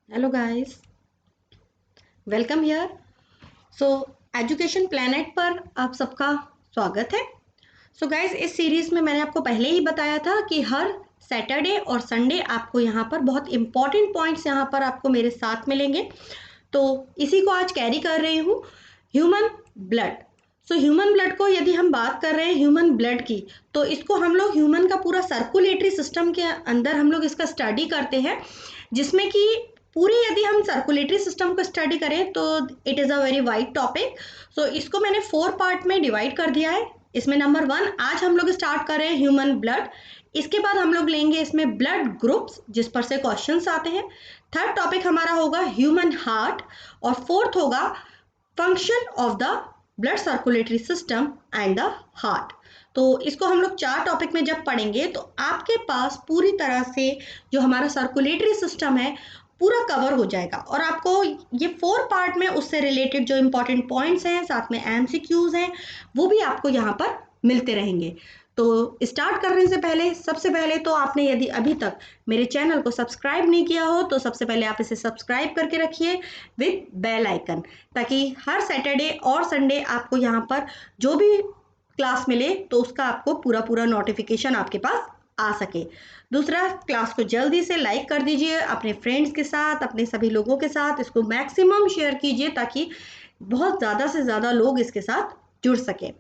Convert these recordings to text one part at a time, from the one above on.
Hello guys, welcome here. So education planet पर आप सबका स्वागत है। सो गाइज इस सीरीज में मैंने आपको पहले ही बताया था कि हर सैटरडे और संडे आपको यहाँ पर बहुत इंपॉर्टेंट पॉइंट्स यहाँ पर आपको मेरे साथ मिलेंगे। तो इसी को आज कैरी कर रही हूँ, human blood. So human blood को यदि हम बात कर रहे हैं ह्यूमन ब्लड की, तो इसको हम लोग ह्यूमन का पूरा सर्कुलेटरी सिस्टम के अंदर हम लोग इसका स्टडी करते हैं, जिसमें कि पूरी यदि हम सर्कुलेटरी सिस्टम को स्टडी करें तो it is a very wide topic. So इसको मैंने 4 पार्ट में डिवाइड कर दिया है। इसमें नंबर 1 आज हम लोग स्टार्ट कर रहे हैं ह्यूमन ब्लड। इसके बाद हम लोग लेंगे इसमें ब्लड ग्रुप्स, जिस पर से क्वेश्चंस आते हैं। थर्ड टॉपिक हमारा होगा ह्यूमन हार्ट और फोर्थ होगा function of the blood circulatory system and the heart. तो इसको हम लोग 4 टॉपिक में जब पढ़ेंगे तो आपके पास पूरी तरह से जो हमारा सर्कुलेटरी सिस्टम है पूरा कवर हो जाएगा, और आपको ये 4 पार्ट में उससे रिलेटेड जो इंपॉर्टेंट पॉइंट्स हैं, साथ में एमसीक्यूज हैं, वो भी आपको यहाँ पर मिलते रहेंगे। तो स्टार्ट करने से पहले सबसे पहले तो आपने यदि अभी तक मेरे चैनल को सब्सक्राइब नहीं किया हो तो सबसे पहले आप इसे सब्सक्राइब करके रखिए विद बेल आइकन, ताकि हर सैटरडे और संडे आपको यहाँ पर जो भी क्लास मिले तो उसका आपको पूरा पूरा नोटिफिकेशन आपके पास आ सके। दूसरा, क्लास को जल्दी से लाइक कर दीजिए अपने फ्रेंड्स के साथ, अपने सभी लोगों के साथ इसको मैक्सिमम शेयर कीजिए ताकि बहुत ज़्यादा से ज़्यादा लोग इसके साथ जुड़ सके।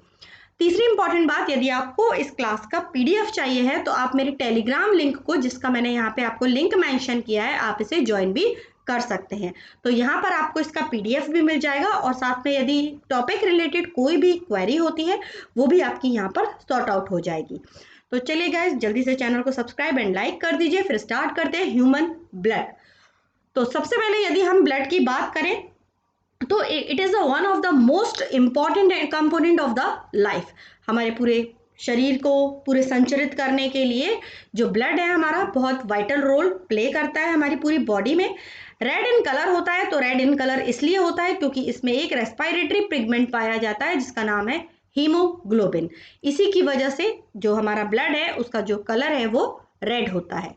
तीसरी इंपॉर्टेंट बात, यदि आपको इस क्लास का पीडीएफ चाहिए है तो आप मेरे टेलीग्राम लिंक को, जिसका मैंने यहाँ पे आपको लिंक मेंशन किया है, आप इसे ज्वाइन भी कर सकते हैं। तो यहाँ पर आपको इसका पीडीएफ भी मिल जाएगा, और साथ में यदि टॉपिक रिलेटेड कोई भी क्वेरी होती है वो भी आपकी यहाँ पर सॉर्ट आउट हो जाएगी। तो चलिए गाइस, जल्दी से चैनल को सब्सक्राइब एंड लाइक कर दीजिए। फिर स्टार्ट करते हैं ह्यूमन ब्लड। तो सबसे पहले यदि हम ब्लड की बात करें तो it is the one of the most important component of the life. हमारे पूरे शरीर को पूरे संचरित करने के लिए जो ब्लड है हमारा बहुत वाइटल रोल प्ले करता है हमारी पूरी बॉडी में। रेड इन कलर होता है, तो रेड इन कलर इसलिए होता है क्योंकि इसमें एक रेस्पिरेटरी पिगमेंट पाया जाता है जिसका नाम है हीमोग्लोबिन। इसी की वजह से जो हमारा ब्लड है उसका जो कलर है वो रेड होता है।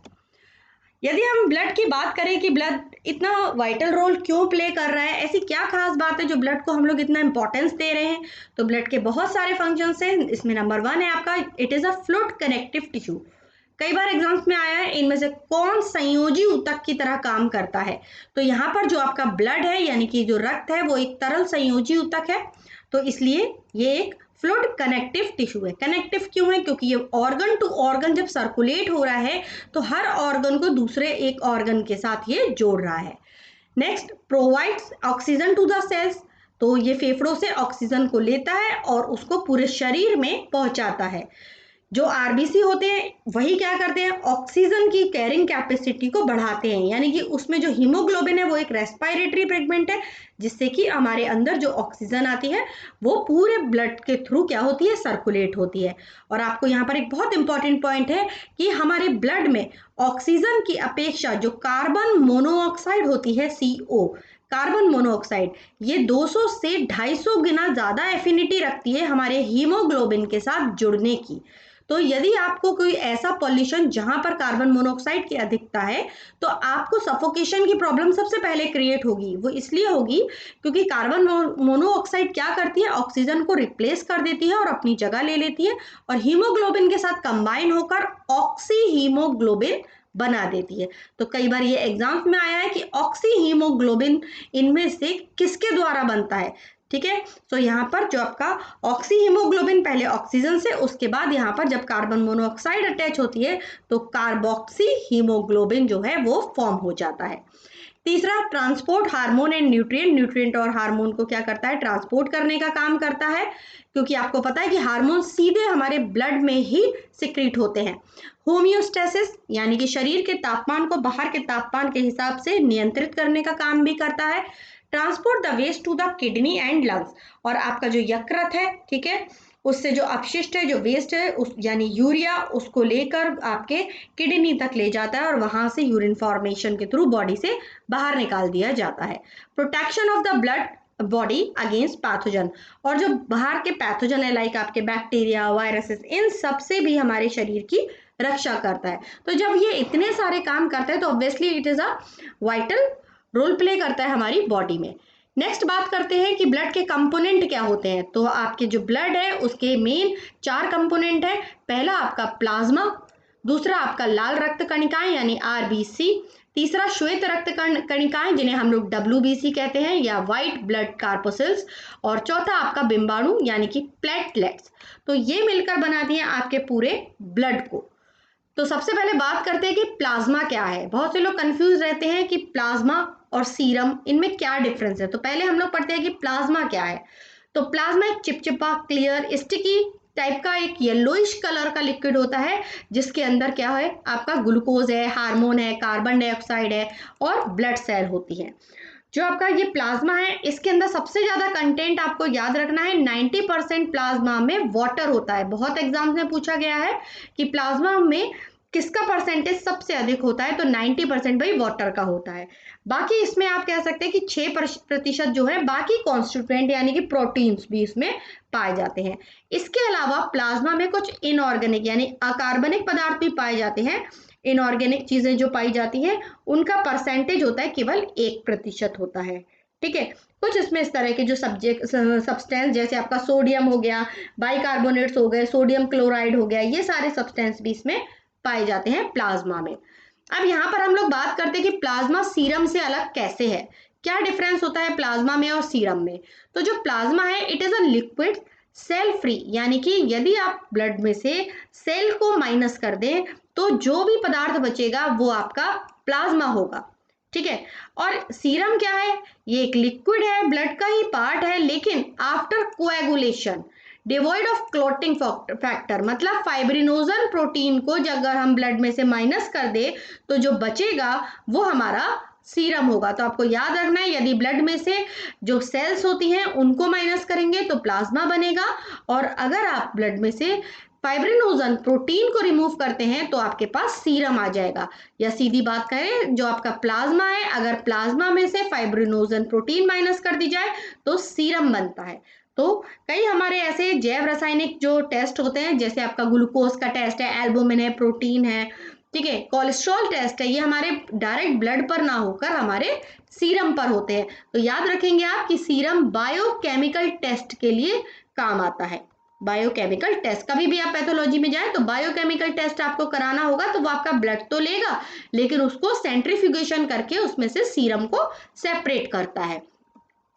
यदि हम ब्लड की बात करें कि ब्लड इतना वाइटल रोल क्यों प्ले कर रहा है, ऐसी क्या खास बात है जो ब्लड को हम लोग इतना इंपॉर्टेंस दे रहे हैं, तो ब्लड के बहुत सारे फंक्शंस हैं। इसमें नंबर 1 है आपका, it is a fluid connective tissue. कई बार एग्जाम्स में आया है इनमें से कौन संयोजी ऊतक की तरह काम करता है। तो यहाँ पर जो आपका ब्लड है यानी कि जो रक्त है वो एक तरल संयोजी ऊतक है, तो इसलिए ये एक फ्लूइड कनेक्टिव टिश्यू है। कनेक्टिव क्यों है? क्योंकि ये ऑर्गन टू ऑर्गन जब सर्कुलेट हो रहा है तो हर ऑर्गन को दूसरे एक ऑर्गन के साथ ये जोड़ रहा है। Next, provides oxygen to the cells. तो ये फेफड़ों से ऑक्सीजन को लेता है और उसको पूरे शरीर में पहुंचाता है। जो आरबीसी होते हैं वही क्या करते हैं, ऑक्सीजन की कैरिंग कैपेसिटी को बढ़ाते हैं, यानी कि उसमें जो हीमोग्लोबिन है वो एक रेस्पिरेटरी पिगमेंट है, जिससे कि हमारे अंदर जो ऑक्सीजन आती है वो पूरे ब्लड के थ्रू क्या होती है, सर्कुलेट होती है। और आपको यहाँ पर एक बहुत इंपॉर्टेंट पॉइंट है कि हमारे ब्लड में ऑक्सीजन की अपेक्षा जो कार्बन मोनोऑक्साइड होती है, CO, कार्बन मोनोऑक्साइड, ये 200 से 250 गुना ज़्यादा एफिनिटी रखती है हमारे हीमोग्लोबिन के साथ जुड़ने की। तो यदि आपको कोई ऐसा पॉल्यूशन जहां पर कार्बन मोनोऑक्साइड की अधिकता है तो आपको सफोकेशन की प्रॉब्लम सबसे पहले क्रिएट होगी। वो इसलिए होगी क्योंकि कार्बन मोनोऑक्साइड क्या करती है, ऑक्सीजन को रिप्लेस कर देती है और अपनी जगह ले लेती है, और हीमोग्लोबिन के साथ कंबाइन होकर ऑक्सी हीमोग्लोबिन बना देती है। तो कई बार ये एग्जाम्स में आया है कि ऑक्सी हीमोग्लोबिन इनमें से किसके द्वारा बनता है। ठीक है, तो यहाँ पर जो आपका ऑक्सी हीमोग्लोबिन पहले ऑक्सीजन से, उसके बाद यहाँ पर जब कार्बन मोनोऑक्साइड अटैच होती है तो कार्बोक्सी हीमोग्लोबिन जो है वो फॉर्म हो जाता है। तीसरा, transport hormone and nutrient. Nutrient और हार्मोन को क्या करता है, ट्रांसपोर्ट करने का काम करता है, क्योंकि आपको पता है कि हार्मोन सीधे हमारे ब्लड में ही सिक्रीट होते हैं। होमियोस्टेसिस यानी कि शरीर के तापमान को बाहर के तापमान के हिसाब से नियंत्रित करने का काम भी करता है। Transport the waste to the kidney and lungs. और आपका जो यकृत है, ठीक है, उससे जो अपशिष्ट है, जो वेस्ट है, उस यानी यूरिया, उसको लेकर आपके किडनी तक ले जाता है और वहां से यूरिन फॉर्मेशन के थ्रू बॉडी से बाहर निकाल दिया जाता है। Protection of the blood body against pathogen. और जो बाहर के पैथोजन है लाइक आपके बैक्टीरिया, वायरसेस, इन सब से भी हमारे शरीर की रक्षा करता है। तो जब ये इतने सारे काम करता है तो obviously it is a vital role play करता है हमारी बॉडी में। नेक्स्ट बात करते हैं कि ब्लड के कंपोनेंट क्या होते हैं। तो आपके जो ब्लड है उसके मेन 4 कंपोनेंट है। पहला आपका प्लाज्मा, दूसरा आपका लाल रक्त कणिकाएं यानी आरबीसी, तीसरा श्वेत रक्त कणिकाएं जिन्हें हम लोग डब्ल्यूबीसी कहते हैं या वाइट ब्लड कार्पोसिल्स, और चौथा आपका बिंबाणु यानी कि प्लेटलेट्स। तो ये मिलकर बनाती हैं आपके पूरे ब्लड को। तो सबसे पहले बात करते हैं कि प्लाज्मा क्या है। बहुत से लोग कंफ्यूज रहते हैं कि प्लाज्मा और सीरम इनमें क्या डिफरेंस है। तो पहले हम लोग पढ़ते हैं कि प्लाज्मा क्या है। तो प्लाज्मा एक चिपचिपा, क्लियर, स्टिकी टाइप का एक येलोइश कलर का लिक्विड होता है, जिसके अंदर क्या है, आपका ग्लूकोज है, हार्मोन है, कार्बन डाइऑक्साइड है और ब्लड सेल होती है। जो आपका ये प्लाज्मा है इसके अंदर सबसे ज़्यादा कंटेंट आपको याद रखना है, 90% प्लाज्मा में वाटर होता है। बहुत एग्जाम्स में पूछा गया है कि प्लाज्मा में किसका परसेंटेज सबसे अधिक होता है, तो 90% भाई वाटर का होता है। बाकी इसमें आप कह सकते हैं कि 6% जो है बाकी कॉन्स्टिट्यूएंट यानी कि प्रोटीन्स भी इसमें पाए जाते हैं। इसके अलावा प्लाज्मा में कुछ इनऑर्गेनिक यानी अकार्बनिक पदार्थ भी पाए जाते हैं। इनऑर्गेनिक चीजें जो पाई जाती हैं उनका परसेंटेज होता है केवल 1% होता है। ठीक है, कुछ इसमें इस तरह के जो सब्सटेंस जैसे आपका सोडियम हो गया, बाइकार्बोनेट्स हो गए, सोडियम क्लोराइड हो गया, ये सारे सब्सटेंस भी इसमें पाए जाते हैं प्लाज्मा में। अब यहाँ पर हम लोग बात करते हैं कि प्लाज्मा सीरम से अलग कैसे है, क्या डिफरेंस होता है प्लाज्मा में और सीरम में। तो जो प्लाज्मा है it is a liquid cell free, यानी कि यदि आप ब्लड में से सेल को माइनस कर दें तो जो भी पदार्थ बचेगा वो आपका प्लाज्मा होगा। ठीक है, और सीरम क्या है, ये एक लिक्विड है, ब्लड का ही पार्ट है, लेकिन after coagulation devoid of clotting factor, मतलब फाइब्रिनोजन प्रोटीन को अगर हम ब्लड में से माइनस कर दे तो जो बचेगा वो हमारा सीरम होगा। तो आपको याद रखना है, यदि ब्लड में से जो सेल्स होती हैं उनको माइनस करेंगे तो प्लाज्मा बनेगा, और अगर आप ब्लड में से फाइब्रिनोजन प्रोटीन को रिमूव करते हैं तो आपके पास सीरम आ जाएगा। या सीधी बात करें, जो आपका प्लाज्मा है अगर प्लाज्मा में से फाइब्रिनोजन प्रोटीन माइनस कर दी जाए तो सीरम बनता है। तो कई हमारे ऐसे जैव रासायनिक जो टेस्ट होते हैं, जैसे आपका ग्लूकोज का टेस्ट है, एल्बुमिन है, प्रोटीन है, ठीक है, कोलेस्ट्रॉल टेस्ट है, ये हमारे डायरेक्ट ब्लड पर ना होकर हमारे सीरम पर होते हैं। तो याद रखेंगे आप कि सीरम बायोकेमिकल टेस्ट के लिए काम आता है। बायोकेमिकल टेस्ट, कभी भी आप पैथोलॉजी में जाए तो बायोकेमिकल टेस्ट आपको कराना होगा, तो वो आपका ब्लड तो लेगा लेकिन उसको सेंट्रीफ्यूगेशन करके उसमें से सीरम को सेपरेट करता है।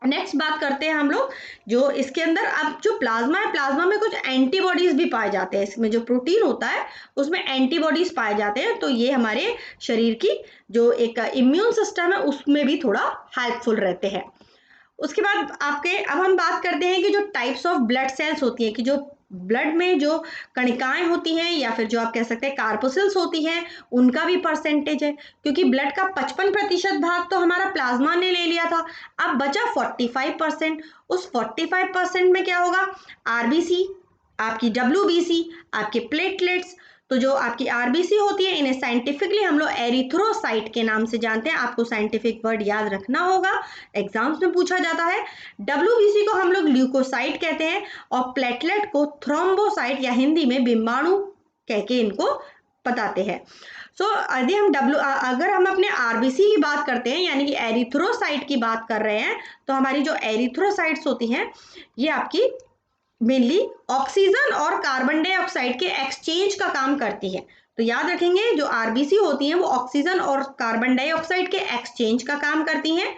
नेक्स्ट बात करते हैं हम लोग जो इसके अंदर, अब जो प्लाज्मा है प्लाज्मा में कुछ एंटीबॉडीज भी पाए जाते हैं। इसमें जो प्रोटीन होता है उसमें एंटीबॉडीज पाए जाते हैं, तो ये हमारे शरीर की जो एक इम्यून सिस्टम है उसमें भी थोड़ा हेल्पफुल रहते हैं। उसके बाद आपके, अब हम बात करते हैं कि जो टाइप्स ऑफ ब्लड सेल्स होती हैं, कि जो ब्लड में जो कणिकाएं होती हैं या फिर जो आप कह सकते हैं कार्पोसिल्स होती हैं उनका भी परसेंटेज है, क्योंकि ब्लड का 55% भाग तो हमारा प्लाज्मा ने ले लिया था, अब बचा 45%। उस 45% में क्या होगा, आरबीसी, आपकी डब्ल्यूबीसी, आपके प्लेटलेट्स। तो जो आपकी आरबीसी होती है इन्हें साइंटिफिकली हम लोग एरिथ्रोसाइट के नाम से जानते हैं, आपको साइंटिफिक वर्ड याद रखना होगा, एग्जाम्स में पूछा जाता है। डब्ल्यूबीसी को हम लोग ल्यूकोसाइट कहते हैं और प्लेटलेट को थ्रोम्बोसाइट या हिंदी में बिंबाणु कह के इनको बताते हैं। सो यदि हम अगर हम अपने आरबीसी की बात करते हैं यानी कि एरिथ्रोसाइट की बात कर रहे हैं, तो हमारी जो एरिथ्रोसाइट्स होती हैं ये आपकी मेनली ऑक्सीजन और कार्बन डाइऑक्साइड के एक्सचेंज का काम करती है। तो याद रखेंगे जो आरबीसी होती हैं वो ऑक्सीजन और कार्बन डाइऑक्साइड के एक्सचेंज का काम करती हैं।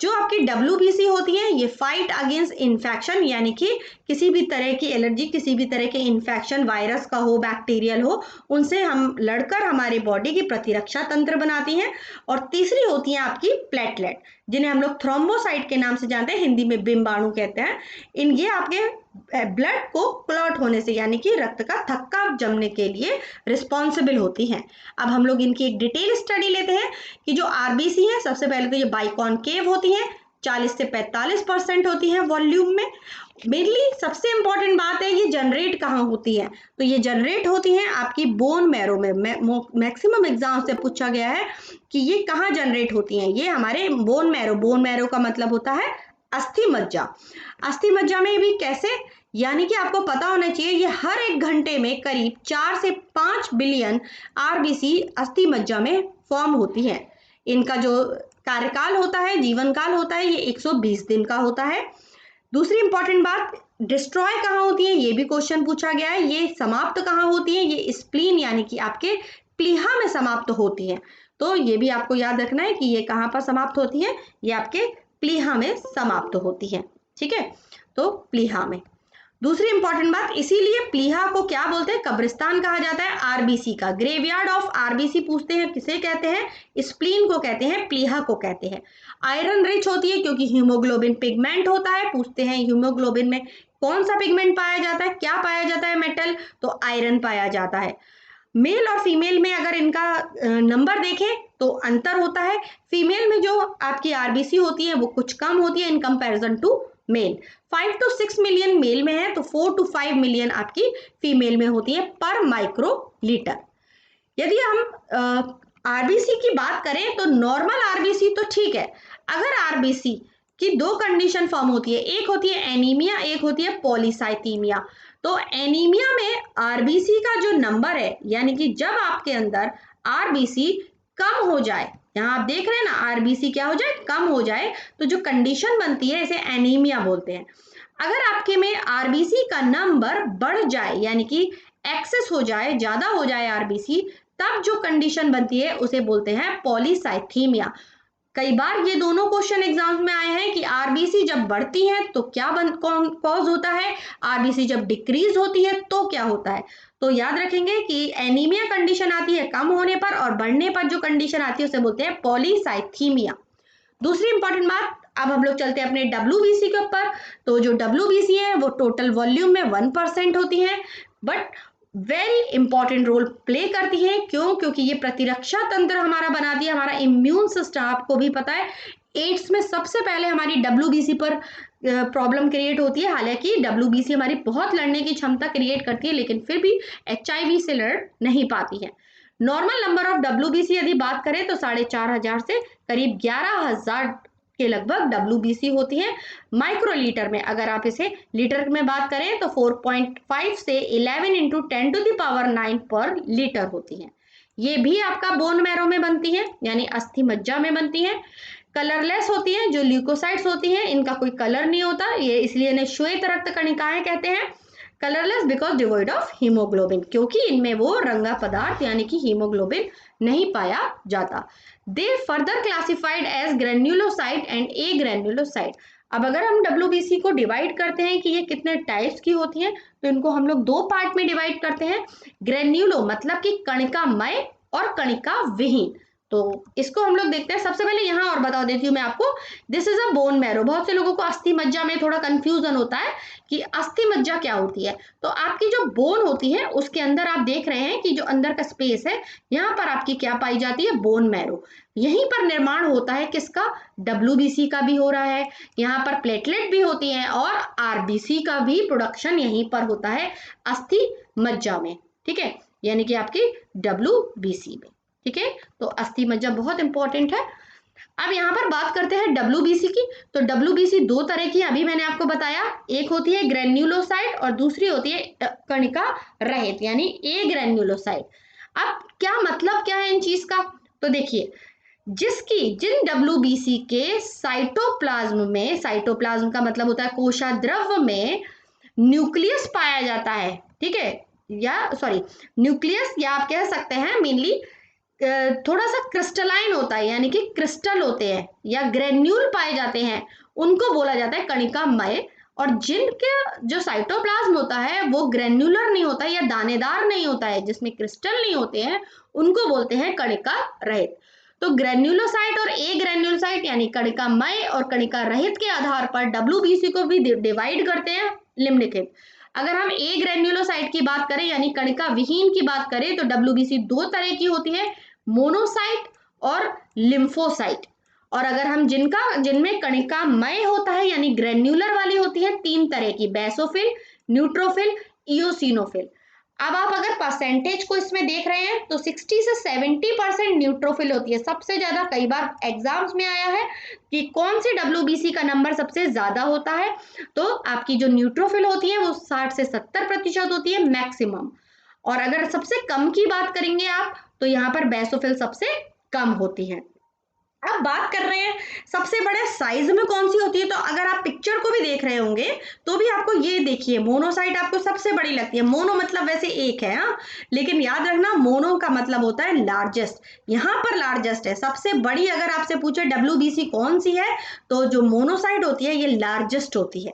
जो आपकी डब्ल्यूबीसी होती है ये फाइट अगेंस्ट इन्फेक्शन, यानी कि किसी भी तरह की एलर्जी, किसी भी तरह के इन्फेक्शन, वायरस का हो, बैक्टीरियल हो, उनसे हम लड़कर हमारे बॉडी की प्रतिरक्षा तंत्र बनाती हैं। और तीसरी होती है आपकी प्लेटलेट, जिन्हें हम लोग थ्रोम्बोसाइट के नाम से जानते हैं, हिंदी में बिंबाणु कहते हैं। ये आपके ब्लड को क्लॉट होने से यानी कि रक्त का थक्का जमने के लिए रिस्पॉन्सिबल होती हैं। अब हम लोग इनकी एक डिटेल स्टडी लेते हैं कि जो आरबीसी है सबसे पहले तो ये बाइकॉनकेव होती हैं, 40 से 45% होती हैं वॉल्यूम में। मेनली सबसे इंपॉर्टेंट बात है ये जनरेट कहाँ होती है, तो ये जनरेट होती हैं आपकी बोन मैरो में। मैक्सिमम एग्जाम से पूछा गया है कि ये कहाँ जनरेट होती हैं, ये हमारे बोन मैरो। बोन मैरो का मतलब होता है अस्थि मज्जा। अस्थि मज्जा में भी कैसे, यानी कि आपको पता होना चाहिए ये हर 1 घंटे में करीब 4 से 5 बिलियन आरबीसी अस्थि मज्जा में फॉर्म होती है। इनका जो कार्यकाल होता है, जीवन काल होता है, ये 120 दिन का होता है। दूसरी इंपॉर्टेंट बात, डिस्ट्रॉय कहाँ होती है, ये भी क्वेश्चन पूछा गया है। ये समाप्त कहाँ होती है, ये स्प्लीन यानी कि आपके प्लीहा में समाप्त होती है। तो ये भी आपको याद रखना है कि ये कहाँ पर समाप्त होती है, ये आपके प्लीहा में समाप्त होती है। ठीक है, तो प्लीहा में। दूसरी इंपॉर्टेंट बात, इसीलिए प्लीहा को क्या बोलते हैं, कब्रिस्तान कहा जाता है आरबीसी का। ग्रेवयार्ड ऑफ आरबीसी पूछते हैं, किसे कहते हैं, स्प्लीन को कहते हैं, प्लीहा को कहते हैं। आयरन रिच होती है क्योंकि हीमोग्लोबिन पिगमेंट होता है। पूछते हैं हीमोग्लोबिन में कौन सा पिगमेंट पाया जाता है, क्या पाया जाता है मेटल, तो आयरन पाया जाता है। मेल और फीमेल में अगर इनका नंबर देखें तो अंतर होता है। फीमेल में जो आपकी आरबीसी होती है वो कुछ कम होती है in comparison to male. 5 to 6 million male में है तो 4 to 5 मिलियन आपकी फीमेल में होती है पर माइक्रोलीटर। यदि हम आरबीसी की बात करें तो नॉर्मल आरबीसी तो ठीक है। अगर आरबीसी की दो कंडीशन फॉर्म होती है, एक होती है एनीमिया, एक होती है पॉलीसाइथीमिया। तो एनीमिया में आरबीसी का जो नंबर है, यानी कि जब आपके अंदर आरबीसी कम हो जाए, यहाँ आप देख रहे हैं ना, आरबीसी क्या हो जाए, कम हो जाए, तो जो कंडीशन बनती है इसे एनीमिया बोलते हैं। अगर आपके में आरबीसी का नंबर बढ़ जाए, यानी कि एक्सेस हो जाए, ज्यादा हो जाए आरबीसी, तब जो कंडीशन बनती है उसे बोलते हैं पॉलीसाइथीमिया। कई बार ये दोनों क्वेश्चन एग्जाम्स में आए हैं कि आरबीसी जब बढ़ती है तो क्या कॉज होता है, आरबीसी जब डिक्रीज होती है तो क्या होता है। तो याद रखेंगे कि एनीमिया कंडीशन आती है कम होने पर, और बढ़ने पर जो कंडीशन आती है उसे बोलते हैं पॉलीसाइथीमिया। दूसरी इंपॉर्टेंट बात, अब हम लोग चलते हैं अपने डब्ल्यूबीसी के ऊपर। तो जो डब्ल्यूबीसी है वो टोटल वॉल्यूम में 1% होती है, but very important role play करती है। क्यों, क्योंकि ये प्रतिरक्षा तंत्र हमारा बनाती है, हमारा इम्यून सिस्टम। आपको भी पता है एड्स में सबसे पहले हमारी डब्ल्यूबीसी पर प्रॉब्लम क्रिएट होती है। हालांकि डब्ल्यूबीसी हमारी बहुत लड़ने की क्षमता क्रिएट करती है, लेकिन फिर भी एचआईवी से लड़ नहीं पाती है। नॉर्मल नंबर ऑफ डब्ल्यूबीसी यदि बात करें तो 4,500 से करीब 11,000 के लगभग डब्ल्यूबीसी होती है। माइक्रोलीटर में अगर आप इसे लीटर में बात करें तो 4.5 से 11 इंटू 10⁹ पर लीटर होती है। ये भी आपका बोन मैरो में बनती है, यानी अस्थि मज्जा में बनती है। कलरलेस होती है, जो ल्यूकोसाइट्स होती हैं इनका कोई कलर नहीं होता, ये इसलिए इन्हें श्वेत रक्त कणिकाएं कहते हैं। Colourless because devoid of haemoglobin, क्योंकि इनमें वो रंगा पदार्थ यानी कि हीमोग्लोबिन नहीं पाया जाता। They further classified as granulocyte and agranulocyte. अब अगर हम डब्ल्यूबीसी को डिवाइड करते हैं कि ये कितने टाइप्स की होती हैं, तो इनको हम लोग दो पार्ट में डिवाइड करते हैं। ग्रेन्युलो मतलब कि कणिकामय और कणिका विहीन। तो इसको हम लोग देखते हैं। सबसे पहले यहाँ और बता देती हूँ मैं आपको, this is a bone marrow. बहुत से लोगों को अस्थि मज्जा में थोड़ा कंफ्यूजन होता है कि अस्थि मज्जा क्या होती है। तो आपकी जो बोन होती है उसके अंदर आप देख रहे हैं कि जो अंदर का स्पेस है, यहाँ पर आपकी क्या पाई जाती है, बोन मैरो। यहीं पर निर्माण होता है किसका, डब्ल्यूबीसी का भी हो रहा है, यहाँ पर प्लेटलेट भी होती है, और आरबीसी का भी प्रोडक्शन यहीं पर होता है अस्थि मज्जा में। ठीक है, यानी कि आपकी डब्ल्यूबीसी में। ठीक है, तो अस्थि मज्जा बहुत इंपॉर्टेंट है। अब यहाँ पर बात करते हैं डब्ल्यूबीसी की। तो डब्ल्यूबीसी दो तरह की अभी मैंने आपको बताया, एक होती है ग्रेन्युलोसाइट और दूसरी होती है कणिका रहित यानी ए ग्रेन्युलोसाइट। अब क्या मतलब क्या है इन चीज का, तो देखिए, जिन डब्ल्यूबीसी के साइटोप्लाज्म में, साइटोप्लाज्म का मतलब होता है कोशाद्रव्य में, न्यूक्लियस पाया जाता है। ठीक है, या सॉरी न्यूक्लियस, या आप कह सकते हैं मेनली थोड़ा सा क्रिस्टलाइन होता है, यानी कि क्रिस्टल होते हैं या ग्रेन्यूल पाए जाते हैं, उनको बोला जाता है कणिकामय। और जिनके जो साइटोप्लाज्म होता है वो ग्रेन्युलर नहीं होता या दानेदार नहीं होता है, जिसमें क्रिस्टल नहीं होते हैं, उनको बोलते हैं कणिका रहित। तो ग्रेन्युलोसाइट और ए ग्रेन्युलोसाइट यानी कणिकामय और कणिका रहित के आधार पर डब्ल्यूबीसी को भी डिवाइड करते हैं निम्नलिखित। अगर हम ए ग्रेन्युलोसाइट की बात करें यानी कणिका विहीन की बात करें, तो डब्ल्यूबीसी दो तरह की होती है, मोनोसाइट और लिम्फोसाइट। और अगर हम जिनमें कणिकामय होता है यानी ग्रेन्युलर वाली होती है, तीन तरह की, बेसोफिल, न्यूट्रोफिल, इओसिनोफिल। अब आप अगर परसेंटेज को इसमें देख रहे हैं तो 60 से 70% न्यूट्रोफिल होती है सबसे ज्यादा। कई बार एग्जाम्स में आया है कि कौन सी डब्ल्यूबीसी का नंबर सबसे ज्यादा होता है, तो आपकी जो न्यूट्रोफिल होती है वो 60 से 70% होती है मैक्सिमम। और अगर सबसे कम की बात करेंगे आप, तो यहाँ पर बेसोफिल सबसे कम होती है। अब बात कर रहे हैं सबसे बड़े साइज में कौन सी होती है, तो अगर आप पिक्चर को भी देख रहे होंगे तो भी आपको ये देखिए मोनोसाइट आपको सबसे बड़ी लगती है। मोनो मतलब वैसे एक है, हाँ, लेकिन याद रखना मोनो का मतलब होता है लार्जेस्ट। यहाँ पर लार्जेस्ट है, सबसे बड़ी। अगर आपसे पूछे WBC कौन सी है, तो जो मोनोसाइट होती है ये लार्जेस्ट होती है।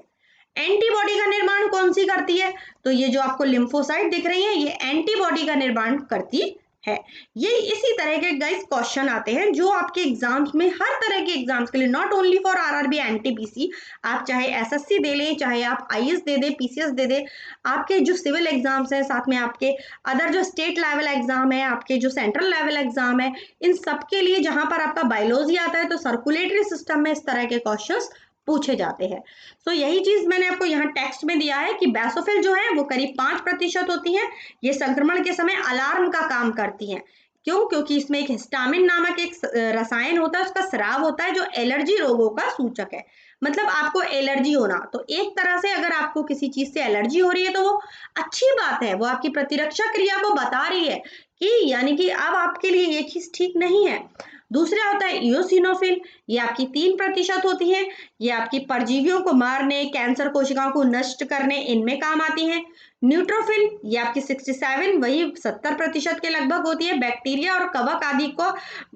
एंटीबॉडी का निर्माण कौन सी करती है, तो ये जो आपको लिम्फोसाइट दिख रही है ये एंटीबॉडी का निर्माण करती है। ये इसी तरह के गाइस क्वेश्चन आते हैं जो आपके एग्जाम्स में, हर तरह के एग्जाम्स के लिए, not only for RRB NTPC, आप चाहे SSC दे लें, चाहे आप IAS दे दे, PCS दे दे, आपके जो सिविल एग्जाम्स हैं, साथ में आपके अदर जो स्टेट लेवल एग्जाम है, आपके जो सेंट्रल लेवल एग्जाम है, इन सब के लिए जहां पर आपका बायोलॉजी आता है तो सर्कुलेटरी सिस्टम में इस तरह के क्वेश्चंस पूछे जाते हैं। सो यही चीज मैंने आपको यहाँ टेक्स्ट में दिया है कि बेसोफिल जो है वो करीब 5% होती है। ये संक्रमण के समय अलार्म का काम करती हैं। क्यों? क्योंकि इसमें एक हिस्टामिन नामक एक रसायन होता है, उसका स्राव होता है जो एलर्जी रोगों का सूचक है। मतलब आपको एलर्जी होना, तो एक तरह से अगर आपको किसी चीज से एलर्जी हो रही है तो वो अच्छी बात है, वो आपकी प्रतिरक्षा क्रिया को बता रही है कि यानी कि अब आपके लिए ये चीज ठीक नहीं है। दूसरा होता है इओसिनोफिल, ये आपकी 3% होती है। ये आपकी परजीवियों को मारने, कैंसर कोशिकाओं को नष्ट करने, इनमें काम आती है। न्यूट्रोफिल, ये आपकी 67, वही 70% के लगभग होती है। बैक्टीरिया और कवक आदि को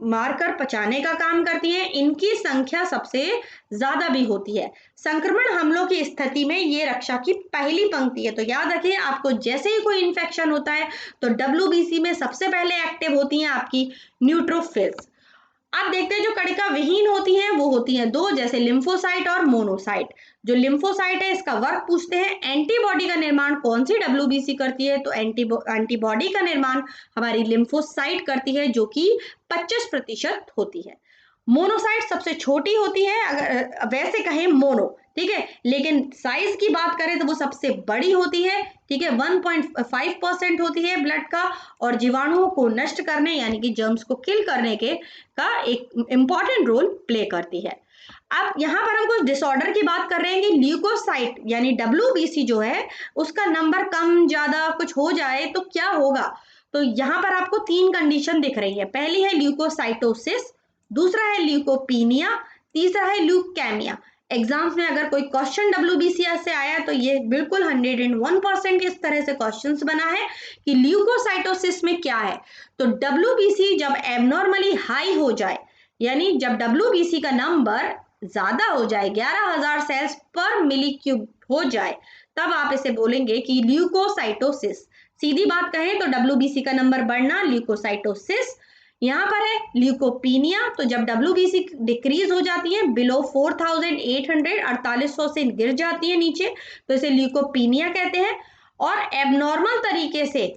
मारकर पचाने का काम करती है। इनकी संख्या सबसे ज्यादा भी होती है। संक्रमण हमलों की स्थिति में ये रक्षा की पहली पंक्ति है। तो याद रखिए, आपको जैसे ही कोई इन्फेक्शन होता है तो WBC में सबसे पहले एक्टिव होती हैं आपकी न्यूट्रोफिल्स। आप देखते हैं जो कणिका विहीन होती हैं वो होती हैं दो, जैसे लिम्फोसाइट और मोनोसाइट। जो लिम्फोसाइट है इसका वर्क पूछते हैं। एंटीबॉडी का निर्माण कौन सी WBC करती है, तो एंटीबॉडी का निर्माण हमारी लिम्फोसाइट करती है जो कि 25% होती है। मोनोसाइट सबसे छोटी होती है, अगर वैसे कहें मोनो, ठीक है, लेकिन साइज की बात करें तो वो सबसे बड़ी होती है, ठीक है, 1.5% होती है ब्लड का, और जीवाणुओं को नष्ट करने यानी कि जर्म्स को किल करने के का एक इंपॉर्टेंट रोल प्ले करती है। अब यहाँ पर हम कुछ डिसऑर्डर की बात कर रहे हैं कि ल्यूकोसाइट यानी WBC जो है उसका नंबर कम ज्यादा कुछ हो जाए तो क्या होगा। तो यहाँ पर आपको 3 कंडीशन दिख रही है। पहली है ल्यूकोसाइटोसिस, दूसरा है ल्यूकोपीनिया, तीसरा है ल्यूकेमिया। एग्जाम्स में अगर कोई क्वेश्चन WBC से आया तो ये बिल्कुल 101% इस तरह से क्वेश्चंस बना है कि ल्यूकोसाइटोसिस में क्या है। तो WBC जब एबनॉर्मली हाई हो जाए, यानी जब WBC का नंबर ज्यादा हो जाए, 11,000 सेल्स पर मिली क्यूब हो जाए, तब आप इसे बोलेंगे कि ल्यूकोसाइटोसिस। सीधी बात कहें तो WBC का नंबर बढ़ना ल्यूकोसाइटोसिस। यहाँ पर है ल्यूकोपीनिया, तो जब WBC डिक्रीज हो जाती है बिलो 4,800, 4800 से गिर जाती है नीचे, तो इसे ल्यूकोपीनिया कहते हैं। और एबनॉर्मल तरीके से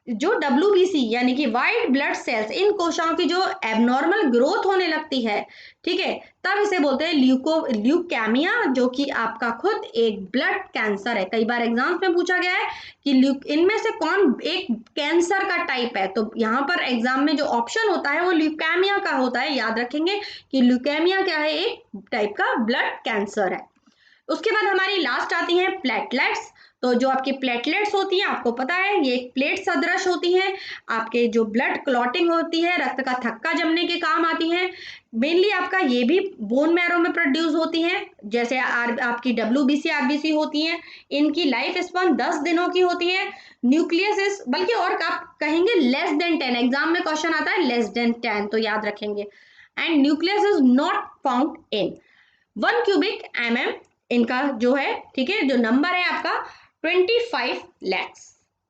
जो WBC यानी कि वाइट ब्लड सेल्स, इन कोशिकाओं की जो एबनॉर्मल ग्रोथ होने लगती है, ठीक है, तब इसे बोलते हैं ल्यूकेमिया, जो कि आपका खुद एक ब्लड कैंसर है। कई बार एग्जाम्स में पूछा गया है कि इनमें से कौन एक कैंसर का टाइप है, तो यहाँ पर एग्जाम में जो ऑप्शन होता है वो ल्यूकेमिया का होता है। याद रखेंगे कि ल्यूकेमिया क्या है, एक टाइप का ब्लड कैंसर है। उसके बाद हमारी लास्ट आती हैं प्लेटलेट्स। तो जो आपकी प्लेटलेट्स होती हैं आपको पता है ये एक प्लेट सदृश होती हैं, आपके जो ब्लड क्लॉटिंग होती है, रक्त का थक्का जमने के काम आती हैं। मेनली आपका ये भी बोन मैरो में प्रोड्यूस होती हैं, जैसे आपकी WBC RBC होती हैं। इनकी लाइफ स्पैन 10 दिनों की होती है। न्यूक्लियस इज, बल्कि और आप कहेंगे लेस देन 10, एग्जाम में क्वेश्चन आता है लेस देन 10, तो याद रखेंगे। And nucleus is not found in 1 cubic mm इनका जो है, ठीक है, जो नंबर है आपका 25 lakhs,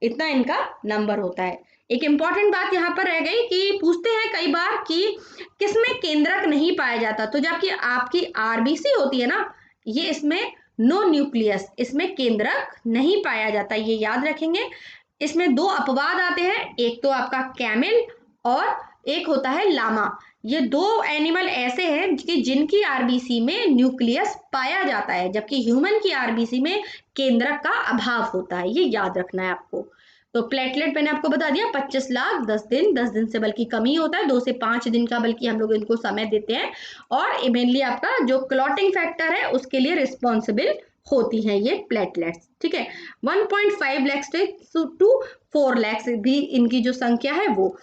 इतना इनका नंबर होता है। एक इंपॉर्टेंट बात यहाँ पर रह गई कि पूछते हैं कई बार कि किसमें केंद्रक नहीं पाया जाता, तो जबकि आपकी RBC होती है ना, ये इसमें नो न्यूक्लियस, इसमें केंद्रक नहीं पाया जाता, ये याद रखेंगे। इसमें 2 अपवाद आते हैं, एक तो आपका कैमिल और एक होता है लामा। ये 2 एनिमल ऐसे हैं कि जिनकी RBC में न्यूक्लियस पाया जाता है, जबकि ह्यूमन की RBC में केंद्रक का अभाव होता है, ये याद रखना है आपको। तो प्लेटलेट मैंने आपको बता दिया 25 लाख 10 दिन से बल्कि कम ही होता है, 2 से 5 दिन का बल्कि हम लोग इनको समय देते हैं। और मेनली आपका जो क्लॉटिंग फैक्टर है उसके लिए रिस्पॉन्सिबल होती हैं ये प्लेटलेट्स, ठीक है। 1.5 लाख टू 4 लाख भी इनकी जो संख्या है वो।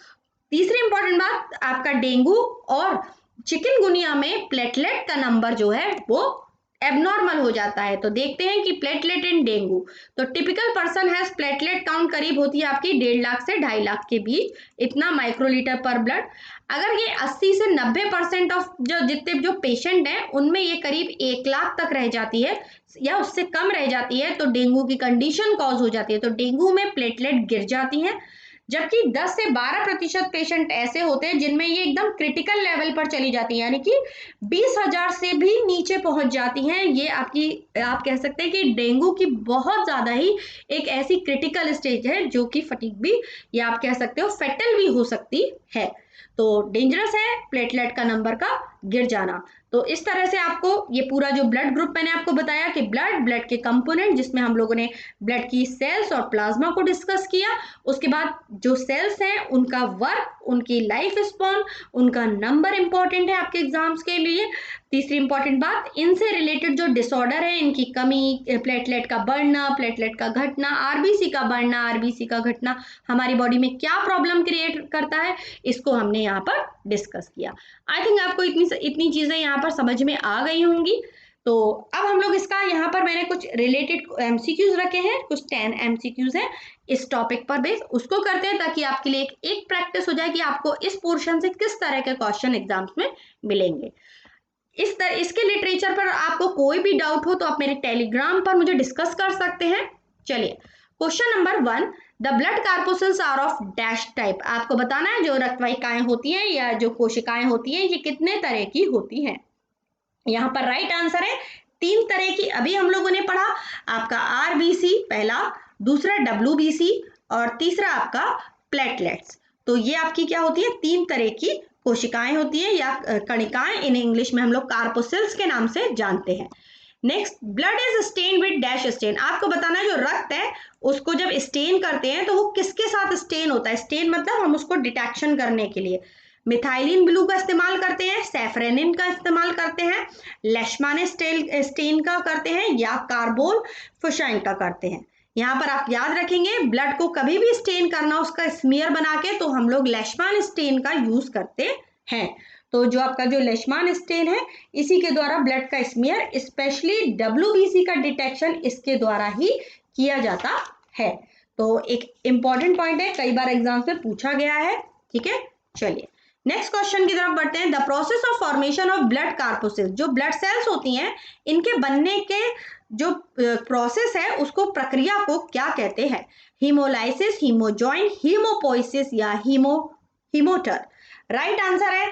तीसरी इंपॉर्टेंट बात, आपका डेंगू और चिकनगुनिया में प्लेटलेट का नंबर जो है वो एबनॉर्मल हो जाता है। तो देखते हैं कि प्लेटलेट इन डेंगू, तो typical person has platelet count करीब होती है आपकी 1.5 लाख से 2.5 लाख के बीच, इतना माइक्रोलीटर पर ब्लड। अगर ये 80 से 90% ऑफ जितने जो पेशेंट हैं उनमें ये करीब 1 लाख तक रह जाती है या उससे कम रह जाती है, तो डेंगू की कंडीशन कॉज हो जाती है। तो डेंगू में प्लेटलेट गिर जाती हैं। जबकि 10 से 12% पेशेंट ऐसे होते हैं जिनमें ये एकदम क्रिटिकल लेवल पर चली जाती है, यानी कि 20,000 से भी नीचे पहुंच जाती हैं। ये आपकी, आप कह सकते हैं कि डेंगू की बहुत ज्यादा ही एक ऐसी क्रिटिकल स्टेज है जो कि फटीग भी, या आप कह सकते हो फेटल भी हो सकती है। तो डेंजरस है प्लेटलेट का नंबर का गिर जाना। तो इस तरह से आपको ये पूरा जो ब्लड ग्रुप मैंने आपको बताया कि ब्लड के कंपोनेंट, जिसमें हम लोगों ने ब्लड की सेल्स और प्लाज्मा को डिस्कस किया। उसके बाद जो सेल्स हैं उनका वर्क, उनकी लाइफ स्पॉन, उनका नंबर इंपॉर्टेंट है आपके एग्जाम्स के लिए। तीसरी इंपॉर्टेंट बात, इनसे रिलेटेड जो डिसऑर्डर है, इनकी कमी, प्लेटलेट का बढ़ना, प्लेटलेट का घटना, आरबीसी का बढ़ना, आरबीसी का घटना हमारी बॉडी में क्या प्रॉब्लम क्रिएट करता है, इसको हमने यहाँ पर डिस्कस किया। आई थिंक आपको इतनी चीजें यहाँ पर समझ में आ गई होंगी। तो अब हम लोग इसका यहाँ पर मैंने कुछ रिलेटेड एमसीक्यूज रखे हैं, कुछ 10 एमसीक्यूज हैं इस टॉपिक पर बेस, उसको करते हैं ताकि आपके लिए एक प्रैक्टिस हो जाए कि आपको इस पोर्शन से किस तरह के क्वेश्चन एग्जाम्स में मिलेंगे। इसके लिटरेचर पर आपको कोई भी डाउट हो तो आप मेरे टेलीग्राम पर मुझे डिस्कस कर सकते हैं। चलिए, question number 1, the blood corpuscles are of dash type. आपको बताना है जो रक्तवाहिकाएं होती हैं या जो कोशिकाएं होती हैं ये कितने तरह की होती हैं। यहाँ पर राइट आंसर है 3 तरह की, अभी हम लोगों ने पढ़ा। आपका आरबीसी पहला, दूसरा डब्ल्यूबीसी और तीसरा आपका प्लेटलेट्स। तो ये आपकी क्या होती है, 3 तरह की कोशिकाएं होती है या कणिकाएं, इन इंग्लिश में हम लोग कार्पोसिल्स के नाम से जानते हैं। Next, blood is stain with dash stain. आपको बताना है जो रक्त है उसको जब स्टेन करते हैं तो वो किसके साथ स्टेन होता है। स्टेन मतलब हम उसको डिटेक्शन करने के लिए मिथाइलिन ब्लू का इस्तेमाल करते हैं, सैफरेनिन का इस्तेमाल करते हैं, लेशमान स्टेन का करते हैं या कार्बोल फुशाइन का करते हैं। यहाँ पर आप याद रखेंगे ब्लड को कभी भी स्टेन करना उसका स्मीयर बना के, तो हम लोग लेशमान स्टेन का यूज करते हैं। तो जो आपका जो लेशमान स्टेन है इसी के द्वारा ब्लड का स्मीयर, स्पेशली डब्ल्यूबीसी का डिटेक्शन इसके द्वारा ही किया जाता है। तो एक इंपॉर्टेंट पॉइंट है, कई बार एग्जाम में पूछा गया है। ठीक है, चलिए नेक्स्ट क्वेश्चन की तरफ बढ़ते हैं। The process of formation of blood corpuscles, जो ब्लड सेल्स होती हैं इनके बनने के जो प्रोसेस है उसको, प्रक्रिया को क्या कहते हैं। हीमोलाइसिस, हीमोजॉइन, हीमोपोइसिस या हीमोटर। राइट आंसर है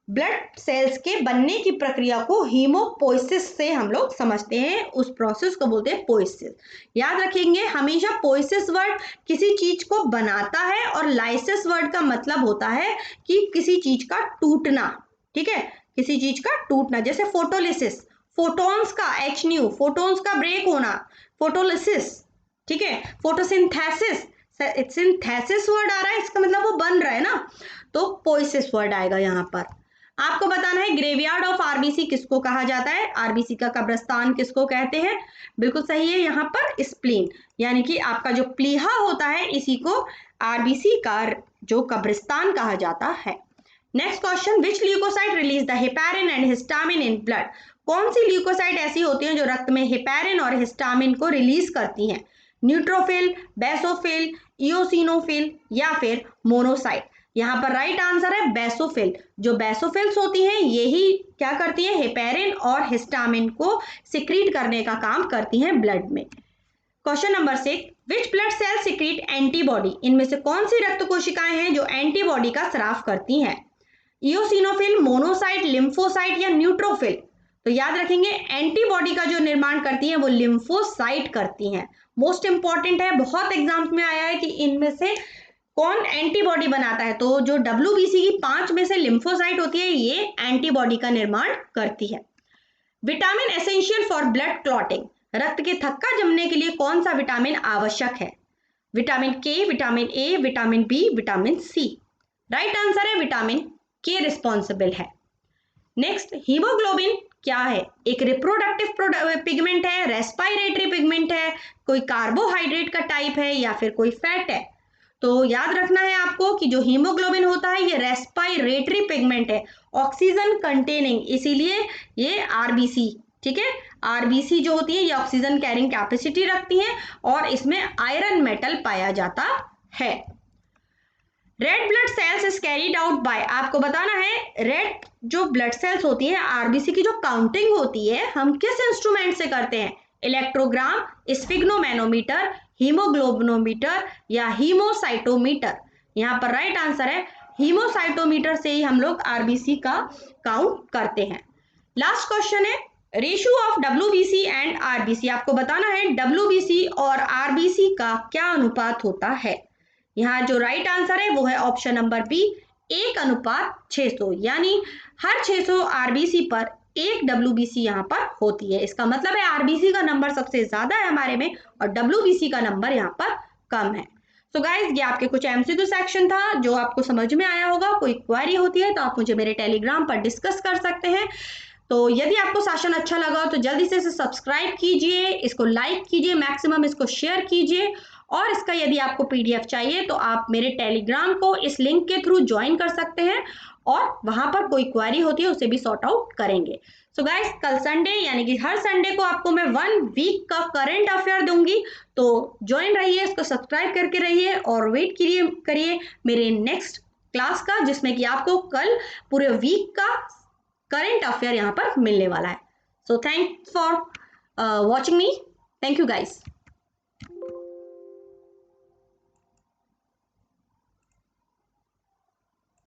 ब्लड सेल्स के बनने की प्रक्रिया को हीमोपोइसिस से हम लोग समझते हैं, उस प्रोसेस को बोलते हैं पोइसिस। याद रखेंगे हमेशा पोइसिस वर्ड किसी चीज को बनाता है और लाइसिस वर्ड का मतलब होता है कि किसी चीज का टूटना। ठीक है, किसी चीज का टूटना, जैसे फोटोलिसिस, फोटॉन्स का एच न्यू, फोटॉन्स का ब्रेक होना, फोटोलिसिस। ठीक है, फोटोसिंथेसिस, सिंथेसिस वर्ड आ रहा है इसका मतलब वो बन रहा है ना, तो पोइसिस वर्ड आएगा यहाँ पर। आपको बताना है ग्रेवयार्ड ऑफ आरबीसी किसको कहा जाता है, आरबीसी का कब्रिस्तान किसको कहते हैं। बिल्कुल सही है, यहाँ पर स्प्लीन, यानी कि आपका जो प्लीहा होता है इसी को आरबीसी का जो कब्रिस्तान कहा जाता है। Next question, which leukocyte release the heparin and histamine in blood. कौन सी ल्यूकोसाइट ऐसी होती है जो रक्त में हेपेरिन और हिस्टामिन को रिलीज करती हैं। न्यूट्रोफिल, बेसोफिल, इओसिनोफिल या फिर मोनोसाइट। यहाँ पर राइट आंसर है बेसोफिल। जो बेसोफिल्स होती हैं यही क्या करती हैं, हेपेरिन और हिस्टामिन को सिक्रीट करने का काम करती हैं ब्लड में। Question number 6, which blood cell secrete antibody. इनमें से कौन सी रक्त कोशिकाएं हैं जो एंटीबॉडी का स्राव करती हैं। इओसिनोफिल, मोनोसाइट, लिम्फोसाइट या न्यूट्रोफिल। तो याद रखेंगे एंटीबॉडी का जो निर्माण करती हैं वो लिम्फोसाइट करती हैं। मोस्ट इंपॉर्टेंट है, बहुत एग्जाम्स में आया है कि इनमें से कौन एंटीबॉडी बनाता है, तो जो डब्ल्यूबीसी की 5 में से लिम्फोसाइट होती है ये एंटीबॉडी का निर्माण करती है। Vitamin essential for blood clotting. रक्त के थक्का जमने के लिए कौन सा विटामिन आवश्यक है। Vitamin K, vitamin A, vitamin B, vitamin C. Right answer है विटामिन के रिस्पॉन्सिबल है। नेक्स्ट, हीमोग्लोबिन क्या है, एक रिप्रोडक्टिव पिगमेंट है, रेस्पिरेटरी पिगमेंट है, कोई कार्बोहाइड्रेट का टाइप है या फिर कोई फैट है। तो याद रखना है आपको कि जो हीमोग्लोबिन होता है ये रेस्पिरेटरी पिगमेंट है, ऑक्सीजन कंटेनिंग, इसीलिए ये आरबीसी, ठीक है, आरबीसी जो होती है ये ऑक्सीजन कैरिंग कैपेसिटी रखती हैं और इसमें आयरन मेटल पाया जाता है। Red blood cells is carried out by, आपको बताना है रेड जो ब्लड सेल्स होती है आरबीसी की जो काउंटिंग होती है हम किस इंस्ट्रूमेंट से करते हैं, इलेक्ट्रोग्राम, स्फिग्नोमैनोमीटर, हीमोग्लोबिनोमीटर या हीमोसाइटोमीटर। यहाँ पर राइट आंसर है हीमोसाइटोमीटर से ही हम लोग आरबीसी का काउंट करते हैं। लास्ट क्वेश्चन है ratio of WBC and RBC, आपको बताना है डब्ल्यूबीसी और आरबीसी का क्या अनुपात होता है। यहाँ जो राइट आंसर है वो है ऑप्शन नंबर बी, 1:600, यानी हर 600 आरबीसी पर एक डब्ल्यूबीसी यहाँ पर होती है। इसका मतलब है आरबीसी का नंबर सबसे ज्यादा है हमारे में और डब्ल्यूबीसी का नंबर यहाँ पर कम है। सो गाइज ये आपके कुछ एमसीक्यू सेक्शन था जो आपको समझ में आया होगा। कोई क्वेरी होती है तो आप मुझे मेरे टेलीग्राम पर डिस्कस कर सकते हैं। तो यदि आपको सेशन अच्छा लगा तो जल्दी से इसे सब्सक्राइब कीजिए, इसको लाइक कीजिए, मैक्सिमम इसको शेयर कीजिए और इसका यदि आपको पीडीएफ चाहिए तो आप मेरे टेलीग्राम को इस लिंक के थ्रू ज्वाइन कर सकते हैं और वहां पर कोई क्वेरी होती है उसे भी सॉर्ट आउट करेंगे। सो गाइस कल संडे यानी कि हर संडे को आपको मैं 1 वीक का करंट अफेयर दूंगी, तो ज्वाइन रहिए, इसको सब्सक्राइब करके रहिए और वेट करिए मेरे नेक्स्ट क्लास का जिसमें कि आपको कल पूरे वीक का करंट अफेयर यहाँ पर मिलने वाला है। So thanks for watching me, thank you guys.